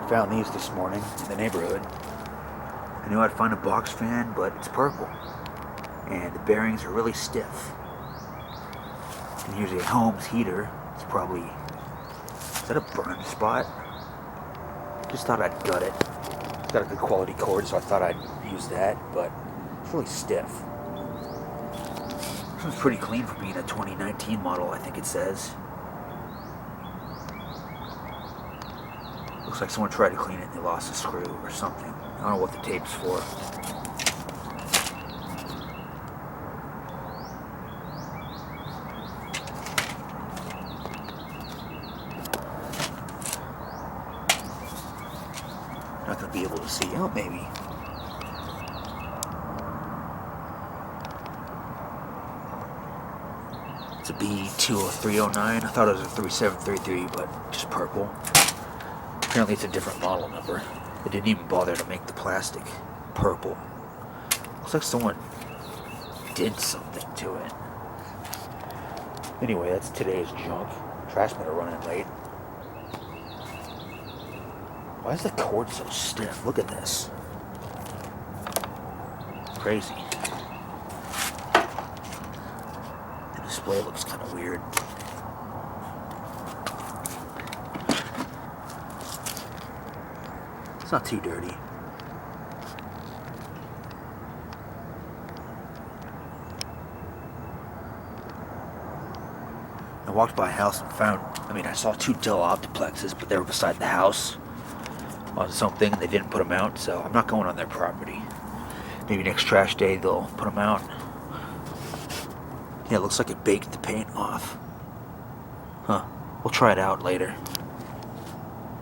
Found these this morning in the neighborhood. I knew I'd find a box fan, but it's purple. And the bearings are really stiff. And here's a Holmes heater. It's probably... Is that a burn spot? Just thought I'd gut it. It's got a good quality cord, so I thought I'd use that, but it's really stiff. This one's pretty clean for being a 2019 model, I think it says. Looks like someone tried to clean it and they lost a screw or something. I don't know what the tape's for. Not going to be able to see. Oh, maybe. It's a B20309. I thought it was a 3733, but just purple. Apparently it's a different model number. They didn't even bother to make the plastic purple. Looks like someone did something to it. Anyway, that's today's junk. Trash men are running late. Why is the cord so stiff? Look at this. Crazy. The display looks kind of weird. It's not too dirty. I walked by a house and I saw two Dell Optiplexes, but they were beside the house on something, and they didn't put them out, so I'm not going on their property. Maybe next trash day they'll put them out. Yeah, it looks like it baked the paint off. Huh. We'll try it out later.